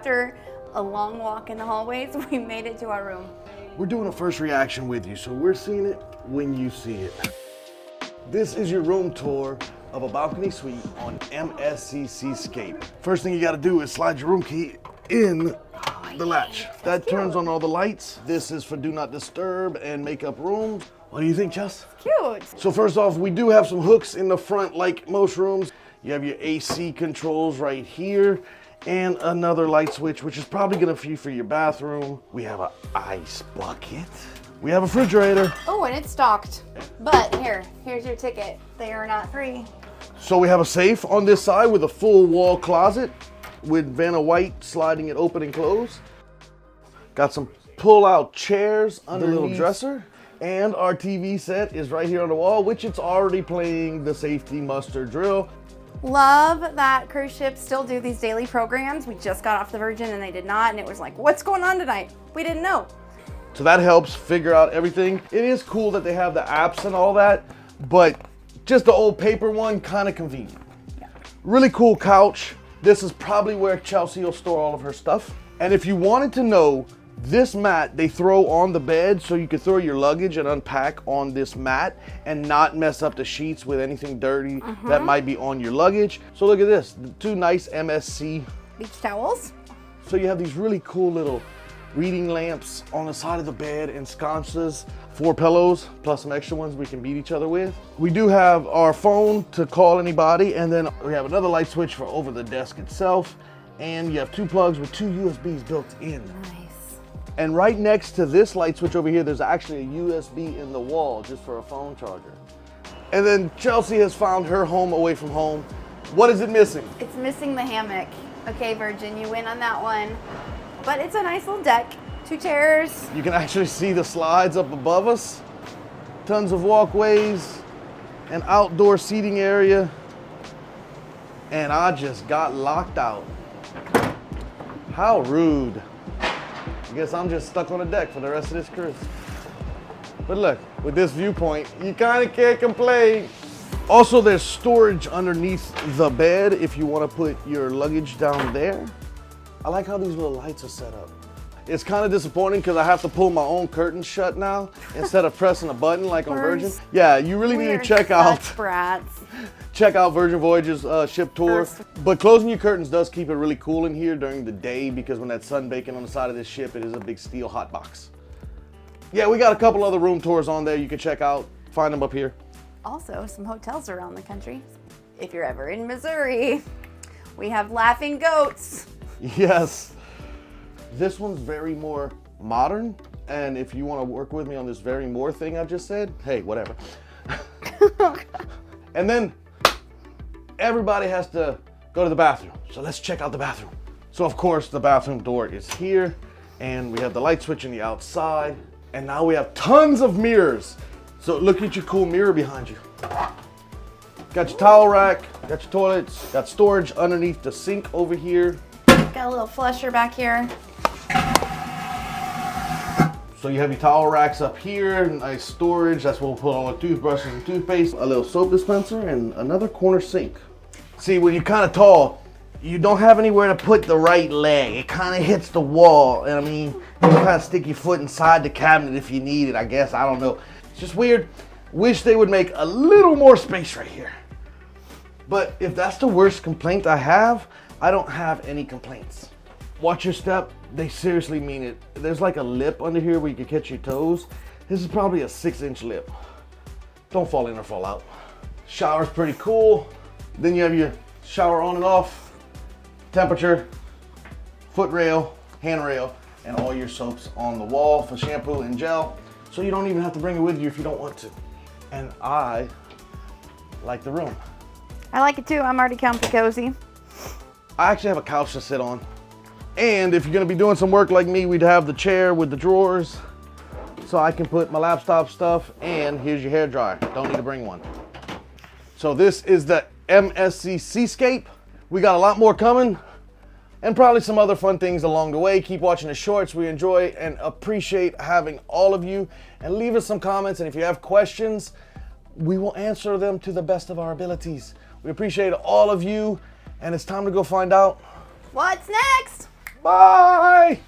after a long walk in the hallways, we made it to our room. We're doing a first reaction with you, so we're seeing it when you see it. This is your room tour of a balcony suite on MSC Seascape. First thing you gotta do is slide your room key in the latch. That turns on all the lights. This is for do not disturb and makeup room. What do you think, Chess? Cute. So first off, we do have some hooks in the front like most rooms. You have your AC controls right here and another light switch, which is probably gonna be for your bathroom. We have an ice bucket. We have a refrigerator. Oh, and it's stocked. But here's your ticket. They are not free. So we have a safe on this side with a full wall closet with Vanna White sliding it open and close. Got some pull-out chairs under the little dresser. And our TV set is right here on the wall, which it's already playing the safety muster drill. Love that cruise ships still do these daily programs. We just got off the Virgin and they did not, and it was like, what's going on tonight? We didn't know. So that helps figure out everything. It is cool that they have the apps and all that, but just the old paper one, kind of convenient. Yeah. Really cool couch. This is probably where Chelsea will store all of her stuff. And if you wanted to know, this mat they throw on the bed so you could throw your luggage and unpack on this mat and not mess up the sheets with anything dirty that might be on your luggage. So look at this, two nice MSC beach towels. So you have these really cool little reading lamps on the side of the bed and sconces, 4 pillows plus some extra ones we can beat each other with. We do have our phone to call anybody, and then we have another light switch for over the desk itself, and you have 2 plugs with 2 USBs built in. Nice. And right next to this light switch over here, there's actually a USB in the wall just for a phone charger. And then Chelsea has found her home away from home. What is it missing? It's missing the hammock. Okay, Virgin, you win on that one. But it's a nice little deck. 2 chairs. You can actually see the slides up above us. Tons of walkways, an outdoor seating area. And I just got locked out. How rude. I guess I'm just stuck on the deck for the rest of this cruise. But look, with this viewpoint, you kind of can't complain. Also, there's storage underneath the bed if you want to put your luggage down there. I like how these little lights are set up. It's kind of disappointing because I have to pull my own curtains shut now instead of pressing a button like on Virgin. Yeah, you really need to check out Virgin Voyage's ship tour. But closing your curtains does keep it really cool in here during the day, because when that sun baking on the side of this ship, it is a big steel hot box. Yeah, we got a couple other room tours on there you can check out. Find them up here. Also, some hotels around the country. If you're ever in Missouri, we have Laughing Goats. Yes. This one's very more modern, and if you want to work with me on this very more thing I just said, hey, whatever. And then everybody has to go to the bathroom, so let's check out the bathroom. So of course the bathroom door is here, and we have the light switch on the outside, and now we have tons of mirrors. So look at your cool mirror behind you. Got your towel rack, got your toilets, got storage underneath the sink over here. Got a little flusher back here. So you have your towel racks up here, nice storage. That's where we'll put all the toothbrushes and toothpaste. A little soap dispenser and another corner sink. See, when you're kind of tall, you don't have anywhere to put the right leg. It kind of hits the wall. And I mean, you can kind of stick your foot inside the cabinet if you need it, I guess. I don't know. It's just weird. Wish they would make a little more space right here. But if that's the worst complaint I have, I don't have any complaints. Watch your step. They seriously mean it. There's like a lip under here where you can catch your toes. This is probably a 6-inch lip. Don't fall in or fall out. Shower's pretty cool. Then you have your shower on and off, temperature, foot rail, hand rail, and all your soaps on the wall for shampoo and gel. So you don't even have to bring it with you if you don't want to. And I like the room. I like it too. I'm already comfy cozy. I actually have a couch to sit on. And if you're gonna be doing some work like me, we'd have the chair with the drawers so I can put my laptop stuff, and here's your hair dryer. Don't need to bring one. So this is the MSC Seascape. We got a lot more coming and probably some other fun things along the way. Keep watching the shorts. We enjoy and appreciate having all of you, and leave us some comments. And if you have questions, we will answer them to the best of our abilities. We appreciate all of you, and it's time to go find out what's next. Bye.